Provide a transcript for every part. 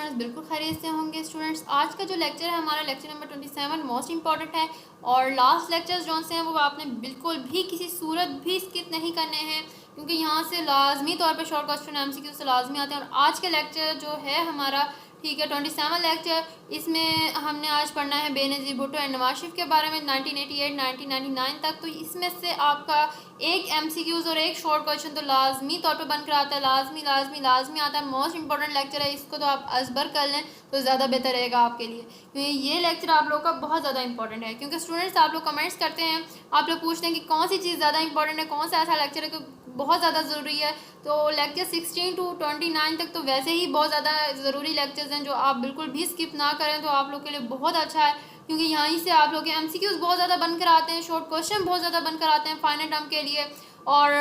Students, बिल्कुल खैरियत से होंगे। स्टूडेंट्स, आज का जो लेक्चर है हमारा लेक्चर नंबर 27 मोस्ट इंपॉर्टेंट है और लास्ट लेक्चर्स जो से हैं वो आपने बिल्कुल भी किसी सूरत भी स्किप नहीं करने हैं, क्योंकि यहाँ से लाजमी तौर पे शॉर्ट क्वेश्चन एमसीक्यू से लाजमी आते हैं। और आज के लेक्चर जो है हमारा, ठीक है, 27 लेक्चर, इसमें हमने आज पढ़ना है बेनज़ीर भुट्टो एंड नवाज शरीफ के बारे में 1988 1999 तक। तो इसमें से आपका एक एमसीक्यूज़ और एक शॉर्ट क्वेश्चन तो लाजमी तौर पे बनकर आता है, लाजमी आता है। मोस्ट इंपॉर्टेंट लेक्चर है, इसको तो आप अजबर कर लें तो ज़्यादा बेहतर रहेगा आपके लिए, क्योंकि ये लेक्चर आप लोगों का बहुत ज़्यादा इंपॉर्टेंट है। क्योंकि स्टूडेंट्स, आप लोग कमेंट्स करते हैं, आप लोग पूछते हैं कि कौन सी चीज़ ज़्यादा इंपॉर्टेंट है, कौन सा ऐसा लेक्चर है कि बहुत ज़्यादा ज़रूरी है। तो लेक्चर 16 to 29 तक तो वैसे ही बहुत ज़्यादा ज़रूरी लेक्चर्स हैं, जो आप बिल्कुल भी स्किप ना करें तो आप लोग के लिए बहुत अच्छा है, क्योंकि यहीं से आप लोग के एमसीक्यूज़ बहुत ज़्यादा बनकर आते हैं, शॉर्ट क्वेश्चन बहुत ज़्यादा बनकर आते हैं फाइनल टर्म के लिए। और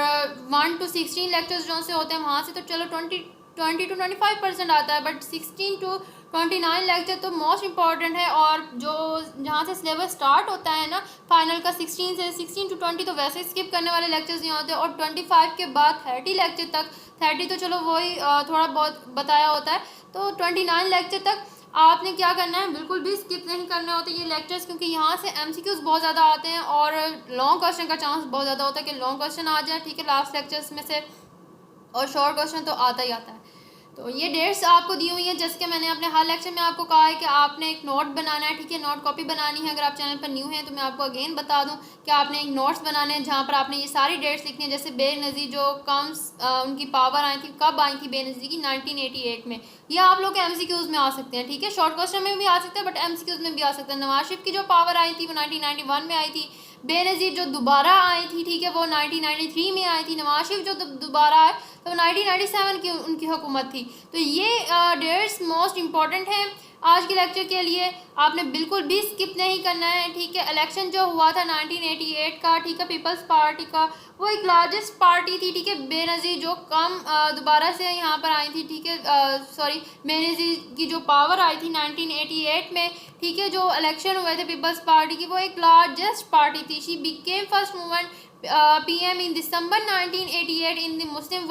1 to 16 लेक्चर्स जो से होते हैं वहाँ से तो चलो 20 to 25% आता है, बट 16 to 29 लेक्चर तो मोस्ट इंपॉर्टेंट है। और जो जहाँ से सिलेबस स्टार्ट होता है ना फाइनल का, 16 to 20 तो वैसे स्किप करने वाले लेक्चर्स नहीं होते। और 25 के बाद 30 लेक्चर तक, 30 तो चलो वही थोड़ा बहुत बताया होता है, तो 29 लेक्चर तक आपने क्या करना है, बिल्कुल भी स्किप नहीं करने होते ये लेक्चर्स, क्योंकि यहाँ से एमसीक्यूज़ बहुत ज़्यादा आते हैं और लॉन्ग क्वेश्चन का चांस बहुत ज़्यादा होता है कि लॉन्ग क्वेश्चन आ जाए, ठीक है, लास्ट लेक्चर्स में से। और शॉर्ट क्वेश्चन तो आता ही आता है। तो ये डेट्स आपको दी हुई है, जैसे कि मैंने अपने हर लेक्चर में आपको कहा है कि आपने एक नोट बनाना है, ठीक है, नोट कॉपी बनानी है। अगर आप चैनल पर न्यू हैं तो मैं आपको अगेन बता दूं कि आपने एक नोट्स बनाने हैं जहाँ पर आपने ये सारी डेट्स लिखनी है। जैसे बेनज़ीर जो कम्स उनकी पावर आई थी, कब आई थी बेनज़ीर की, 1988 में। ये आप लोग के एमसीक्यूज़ में आ सकते हैं, ठीक है, शॉर्ट क्वेश्चन में भी आ सकते हैं बट एमसीक्यूज़ में भी आ सकते हैं। नवाज शरीफ की जो पावर आई थी वो 1991 में आई थी। बेनज़ीर जो दोबारा आई थी, ठीक है, वो 1993 में आई थी। नवाज शरीफ जो दोबारा आए तो 1997 की उनकी हुकूमत थी। तो ये डेट्स मोस्ट इम्पॉर्टेंट हैं आज के लेक्चर के लिए, आपने बिल्कुल भी स्किप नहीं करना है, ठीक है। इलेक्शन जो हुआ था 1988 का, ठीक है, पीपल्स पार्टी का, वो एक लार्जेस्ट पार्टी थी, ठीक है। बेनज़ीर जो कम दोबारा से यहाँ पर आई थी, ठीक है, सॉरी, बेनज़ीर की जो पावर आई थी 1988 में, ठीक है, जो इलेक्शन हुए थे पीपल्स पार्टी की, वो एक लार्जेस्ट पार्टी थी। She became first movement PM in December 1988 in the Muslim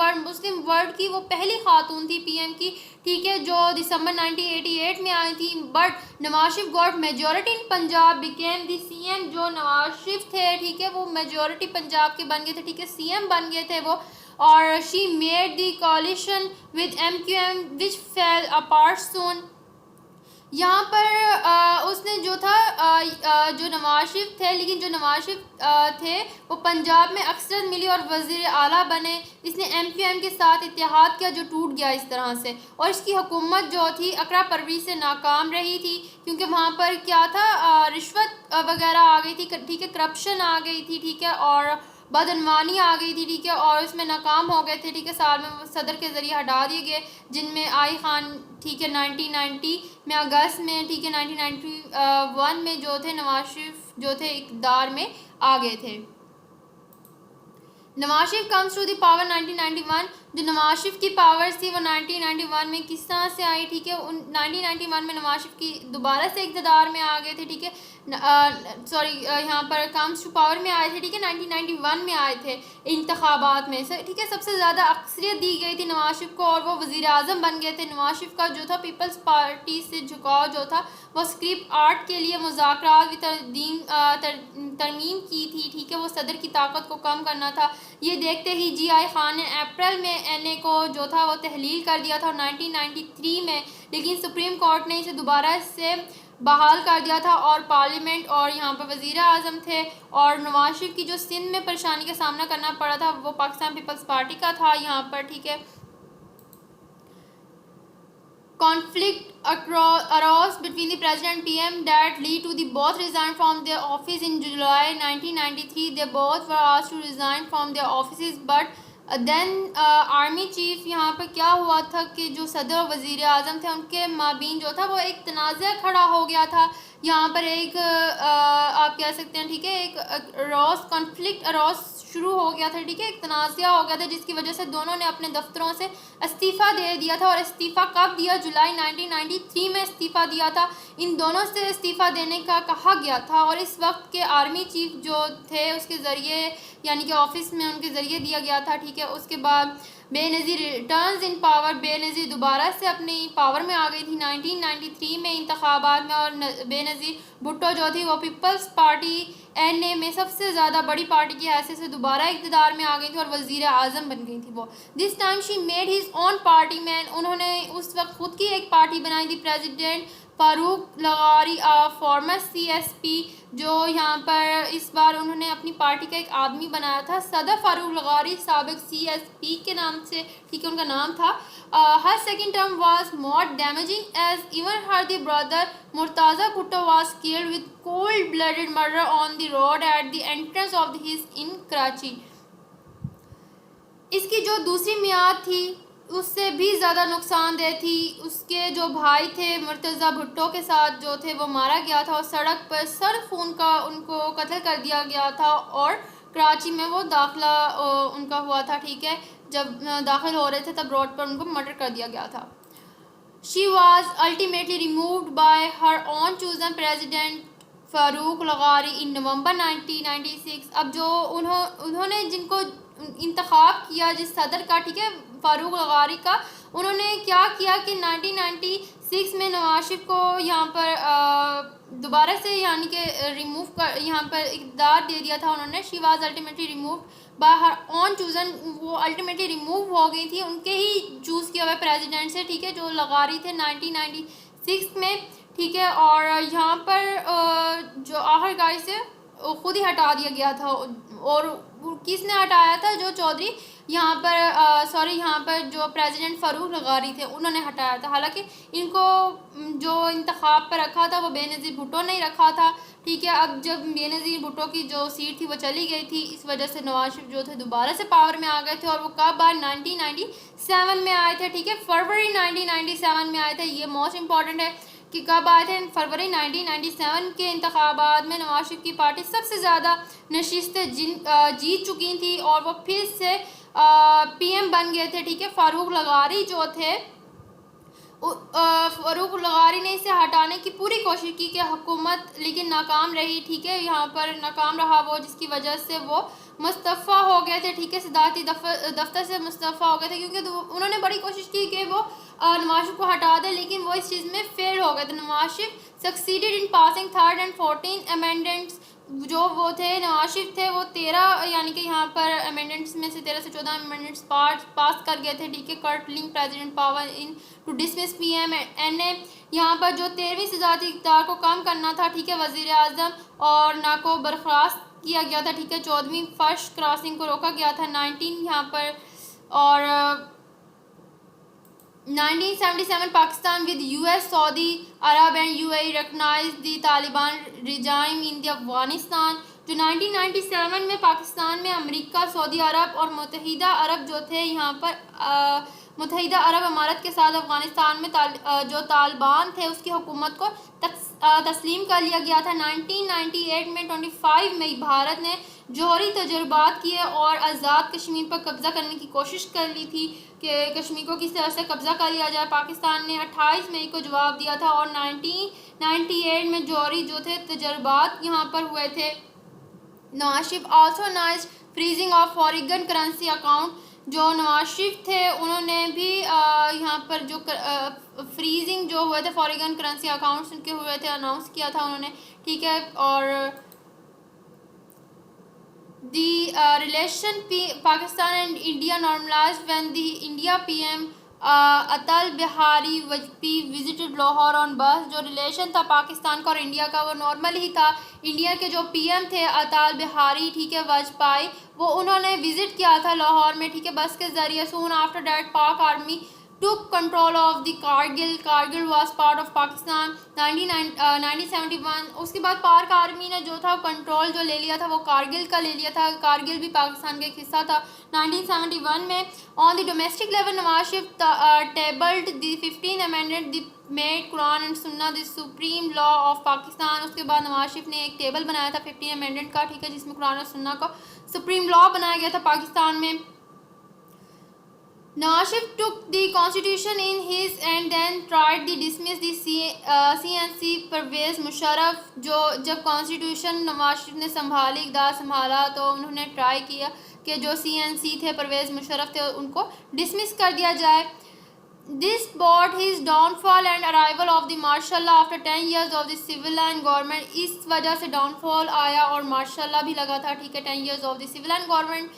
world की वो पहली खातून थी पीएम की, ठीक है, जो दिसंबर 1988 में आई थी। But Nawaz Sharif got majority in Punjab became the CM. जो नवाज शरीफ थे, ठीक है, वो मेजॉरिटी पंजाब के बन गए थे, ठीक है, सीएम बन गए थे वो। और she made the coalition with MQM which fell apart soon. यहाँ पर उसने जो था जो नवाज शरीफ थे, लेकिन जो नवाज शरीफ थे वो पंजाब में अक्सर मिली और वज़ीर आला बने। इसने एमक्यूएम के साथ इत्तेहाद किया जो टूट गया इस तरह से। और इसकी हुकूमत जो थी 11 फरवरी से नाकाम रही थी, क्योंकि वहाँ पर क्या था, रिश्वत वगैरह आ गई थी, ठीक है, करप्शन आ गई थी, ठीक है, और बदनवानी आ गई थी, ठीक है, और उसमें नाकाम हो गए थे, ठीक है। साल में सदर के ज़रिए हटा दिए गए, जिनमें आई खान, ठीक है, 1990 में अगस्त में, ठीक है, 1991 में जो थे नवाज शरीफ जो थे इक़्तिदार में आ गए थे। नवाज शरीफ कम्स टू द पावर 1991। जो नवाज शरीफ की पावर्स थी वो 1991 में किस तरह से आई, ठीक है, 1991 में नवाज शरीफ की दोबारा से इक़्तिदार में आ गए थे, ठीक है, सॉरी, यहाँ पर कम्स टू पावर में आए थे, ठीक है, 1991 में आए थे इंतखाबात में से, ठीक है। सबसे ज़्यादा अक्सरियत दी गई थी नवाज शरीफ को और वो वज़ीर आज़म बन गए थे। नवाज शरीफ का जो था पीपल्स पार्टी से झुकाव जो था वो स्क्रिप्ट आर्ट के लिए मुज़ाकरात की तरमीम की थी, ठीक है, वो सदर की ताकत को कम करना था। ये देखते ही GI खान ने अप्रैल में NA को जो था वो तहलील कर दिया था 1993 में, लेकिन सुप्रीम कोर्ट ने इसे दोबारा से बहाल कर दिया था। और पार्लियामेंट और यहाँ पर वज़ीर आज़म थे। और नवाज शरीफ की जो सिंध में परेशानी का सामना करना पड़ा था वो पाकिस्तान पीपल्स पार्टी का था यहाँ पर, ठीक है। Conflict arose between the president and PM that lead to the both resign from their office in July 1993. They both were asked to resign from their offices, but then army chief, यहाँ पर क्या हुआ था कि जो सदर और वज़ीर आज़म थे उनके माबीन जो था वो एक तनाज़ा खड़ा हो गया था। यहाँ पर एक आप कह सकते हैं, ठीक है, एक कॉन्फ्लिक्ट शुरू हो गया था, ठीक है, एक तनाज़ा हो गया था, जिसकी वजह से दोनों ने अपने दफ्तरों से इस्तीफ़ा दे दिया था। और इस्तीफ़ा कब दिया, जुलाई 1993 में इस्तीफ़ा दिया था। इन दोनों से इस्तीफ़ा देने का कहा गया था और इस वक्त के आर्मी चीफ जो थे उसके ज़रिए, यानी कि ऑफिस में उनके ज़रिए दिया गया था, ठीक है। उसके बाद Benazir returns in power, Benazir दोबारा से अपनी पावर में आ गई थी 1993 में इंतखाबात में, और बेनज़ीर भुट्टो जो थी वो पीपल्स पार्टी एनए में सबसे ज़्यादा बड़ी पार्टी की हैसियत से दोबारा इक़्तिदार में आ गई थी और वज़ीर आज़म बन गई थी वो। This time she made his own party man, उन्होंने उस वक्त खुद की एक पार्टी बनाई थी। प्रेसिडेंट फ़ारूक लगारी फॉर्मर CSP, जो यहाँ पर इस बार उन्होंने अपनी पार्टी का एक आदमी बनाया था। सदर फ़ारूक लगारी साबिक CSP के नाम से, ठीक है, उनका नाम था। Her second term was more damaging as even her the brother Murtaza Bhutto was killed with cold blooded murder on the road at the entrance of his in Karachi. इसकी जो दूसरी मियाद थी उससे भी ज़्यादा नुकसानदेह थी। उसके जो भाई थे मुर्तज़ा भुट्टो के साथ जो थे वो मारा गया था और सड़क पर सर खून का उनको कत्ल कर दिया गया था, और कराची में वो दाखिला उनका हुआ था, ठीक है, जब दाखिल हो रहे थे तब रोड पर उनको मर्डर कर दिया गया था। She was ultimately removed by her own chosen president Farooq लगारी इन नवंबर 1996। अब जो उन्होंने जिनको इंतखाब किया जिस सदर का, ठीक है, फ़ारूक लगारी का, उन्होंने क्या किया कि 1996 में नवाज शरीफ को यहाँ पर दोबारा से यानी कि रिमूव कर यहाँ पर इक़्तिदार दे दिया था उन्होंने। She was ultimately remove by her on chosen, वो अल्टीमेटली रिमूव हो गई थी उनके ही चूज़ किए हुए प्रेसिडेंट से, ठीक है, जो लगारी थे 1996 में, ठीक है। और यहाँ पर जो आखिरकार से खुद ही हटा दिया गया था, और किसने हटाया था? जो चौधरी यहाँ पर यहाँ पर जो प्रेसिडेंट फ़ारूक लगारी थे उन्होंने हटाया था। हालांकि इनको जो इंतखाब पर रखा था वो बेनज़ीर भुट्टो ने रखा था, ठीक है। अब जब बेनज़ीर भुट्टो की जो सीट थी वो चली गई थी, इस वजह से नवाज शरीफ जो थे दोबारा से पावर में आ गए थे, और वो कब आए? 1997 में आए थे, ठीक है, फरवरी 1997 में आए थे। ये मोस्ट इम्पॉर्टेंट है कि कब आए थे? फरवरी 1997 के इंतखाबात में नवाज शरीफ की पार्टी सबसे ज़्यादा नशिस्तें जीत चुकी थी और वो फिर से PM बन गए थे, ठीक है। फ़ारूक लगारी जो थे, फ़ारूक लगारी ने इसे हटाने की पूरी कोशिश की कि हुकूमत, लेकिन नाकाम रही, ठीक है, यहाँ पर नाकाम रहा वो, जिसकी वजह से वो मुस्तफ़ा हो गए थे, ठीक है, सदारती दफ्तर से मुस्तफ़ा हो गए थे, क्योंकि उन्होंने बड़ी कोशिश की कि वो नवाज शरीफ को हटा दे, लेकिन वो इस चीज़ में फेल हो गए थे। Nawaz Sharif succeeded in passing 3rd and 14th amendments, जो वो थे नवाज शरीफ थे वो 13 यानी कि यहाँ पर अमेंडमेंट्स में से 13 से 14 अमेंडमेंट्स पास कर गए थे, ठीक है। Curtailing president power in to dismiss PM and यहाँ पर जो 13वीं सजाती इक़्तिदार को कम करना था, ठीक है, वज़ीर आज़म और ना को बर्खास्त किया गया था, ठीक है। 14वीं फर्स्ट क्रॉसिंग को रोका गया था 19 यहाँ पर, और 1977 Pakistan with US, Saudi Arab and UAE recognise the Taliban regime in the Afghanistan. जो 1997 में पाकिस्तान में अमेरिका, सऊदी अरब और मुत्तहिदा अरब जो थे यहाँ पर मुत्तहिदा अरब अमारत के साथ अफगानिस्तान में जो तालिबान थे उसकी हुकूमत को तस्लीम कर लिया गया था। 1998 में 25 मई भारत ने जौहरी तजुर्बात किए और आज़ाद कश्मीर पर कब्ज़ा करने की कोशिश कर ली थी कि कश्मीर को किस तरह से कब्ज़ा कर लिया जाए। पाकिस्तान ने 28 मई को जवाब दिया था, और 1998 में जौहरी जो थे तजुर्बात यहाँ पर हुए थे। Nawaz Sharif also nice freezing of foreign currency account, जो नवाज शरीफ थे उन्होंने भी यहाँ पर जो फ्रीजिंग जो हुए थे फॉरेन करेंसी अकाउंट्स उनके हुए थे, अनाउंस किया था उन्होंने, ठीक है। और the relation Pakistan and India normalize when the India PM Atal Bihari Vajpayee visited Lahore on bus. जो रिलेशन था पाकिस्तान का और इंडिया का वो नॉर्मल ही था। इंडिया के जो PM थे अटल बिहारी, ठीक है, वाजपेयी, वो उन्होंने विज़िट किया था लाहौर में, ठीक है, बस के ज़रिए। सून आफ्टर डैट पाक army took control of the Kargil was part of Pakistan 1971। उसके बाद पाक आर्मी ने जो था कंट्रोल जो ले लिया था वो कारगिल का ले लिया था। कारगिल भी पाकिस्तान का एक हिस्सा था 1971 में। On the domestic level Nawaz Sharif tabled the 15 amendment the made Quran and Sunnah the supreme law of Pakistan. उसके बाद नवाज शरीफ ने एक टेबल बनाया था 15 अमेंडमेंट का, ठीक है, जिसमें कुरान और सुन्ना को सुप्रीम लॉ बनाया गया था पाकिस्तान में। Nawaz Sharif took the constitution in his and then tried to dismiss the CNC Parvez Musharraf. जो जब कॉन्स्टिट्यूशन नवाज शरीफ ने इक़्तिदार संभाला तो उन्होंने ट्राई किया के जो CNC थे, परवेज़ मुशर्रफ थे, उनको डिसमिस कर दिया जाए। This brought his downfall and arrival of the martial law after 10 years of the civilian government। इस वजह से डाउनफॉल आया और मार्शल लॉ भी लगा था, ठीक है, 10 years of the civilian government।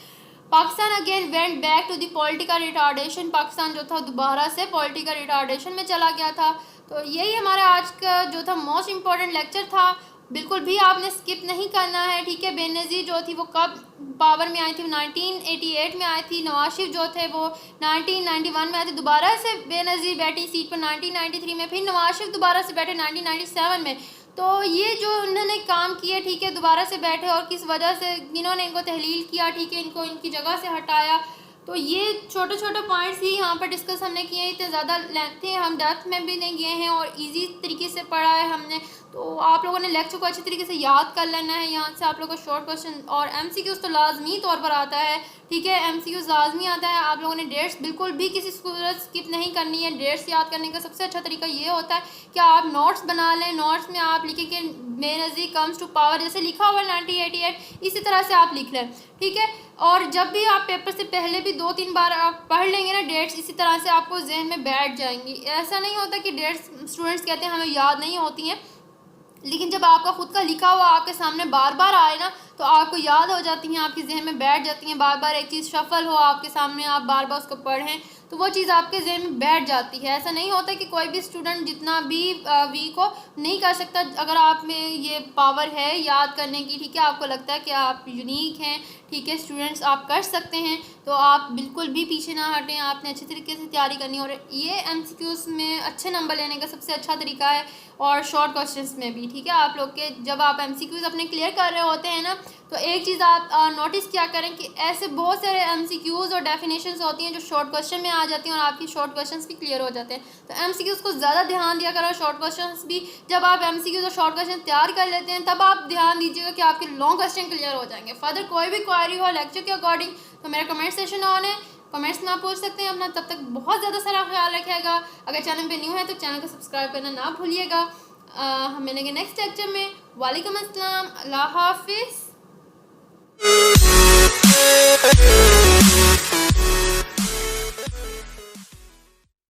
Pakistan again went back to the political retardation. Pakistan जो था दोबारा से पॉलिटिकल रिटार्डेशन में चला गया था। तो यही हमारा आज का जो था मोस्ट इम्पॉर्टेंट लेक्चर था, बिल्कुल भी आपने स्किप नहीं करना है, ठीक है। बेनज़ीर जो थी वो कब पावर में आई थी? 1988 में आई थी। नवाज शरीफ जो थे वो 1991 में आए थे। दोबारा से बेनज़ीर बैठी सीट पर 1993 में, फिर नवाज शरीफ दोबारा से बैठे 1997 में। तो ये जो उन्होंने काम किए, ठीक है, दोबारा से बैठे और किस वजह से इन्होंने इनको तहलील किया, ठीक है, इनको इनकी जगह से हटाया। तो ये छोटे छोटे पॉइंट्स ही यहाँ पर डिस्कस हमने किए हैं, इतने ज़्यादा लेंथी हम डेप्थ में भी नहीं गए हैं और इजी तरीके से पढ़ा है हमने। तो आप लोगों ने लेक्चर को अच्छी तरीके से याद कर लेना है। यहाँ से आप लोगों को शॉर्ट क्वेश्चन और MCQs तो लाजमी तौर पर आता है, ठीक है, MCQs लाजमी आता है। आप लोगों ने डेट्स बिल्कुल भी किसी सूरत स्किप नहीं करनी है। डेट्स याद करने का सबसे अच्छा तरीका ये होता है कि आप नोट्स बना लें। नोट्स में आप लिखें कि बेनज़ीर कम्स टू पावर, जैसे लिखा हुआ 1988, इसी तरह से आप लिख लें, ठीक है। और जब भी आप पेपर से पहले भी 2-3 बार आप पढ़ लेंगे ना डेट्स, इसी तरह से आपको जहन में बैठ जाएंगी। ऐसा नहीं होता कि डेट्स स्टूडेंट्स कहते हैं हमें याद नहीं होती हैं, लेकिन जब आपका खुद का लिखा हुआ आपके सामने बार बार आए ना तो आपको याद हो जाती हैं, आपके जहन में बैठ जाती हैं। बार बार एक चीज़ शफल हो आपके सामने, आप बार बार उसको पढ़ें तो वो चीज़ आपके जहन में बैठ जाती है। ऐसा नहीं होता कि कोई भी स्टूडेंट जितना भी वीक हो नहीं कर सकता। अगर आप में ये पावर है याद करने की, ठीक है, आपको लगता है कि आप यूनिक हैं, ठीक है, स्टूडेंट्स आप कर सकते हैं, तो आप बिल्कुल भी पीछे ना हटें। आपने अच्छे तरीके से तैयारी करनी है और ये MCQs में अच्छे नंबर लेने का सबसे अच्छा तरीका है और शॉर्ट क्वेश्चंस में भी, ठीक है। आप लोग के जब आप MCQs अपने क्लियर कर रहे होते हैं ना, तो एक चीज़ आप नोटिस क्या करें कि ऐसे बहुत सारे MCQs और डेफिनेशंस होती हैं जो शॉर्ट क्वेश्चन में आ जाती हैं और आपकी शॉर्ट क्वेश्चंस भी क्लियर हो जाते हैं। तो MCQs को ज़्यादा ध्यान दिया करो, शॉर्ट क्वेश्चंस भी। जब आप MCQs और शॉर्ट क्वेश्चन तैयार कर लेते हैं तब आप ध्यान दीजिएगा कि आपके लॉन्ग क्वेश्चन क्लियर हो जाएंगे। फर्दर कोई भी क्वारी हो लेक्चर के अकॉर्डिंग तो मेरा कमेंट सेशन ऑन है, कमेंट्स में आप पूछ सकते हैं अपना। तब तक बहुत ज़्यादा सारा ख्याल रखिएगा। अगर चैनल पे न्यू है तो चैनल को सब्सक्राइब करना ना भूलिएगा। हम मिलेंगे नेक्स्ट लेक्चर में। वालेकुम अस्सलाम, अल्लाह हाफिज़।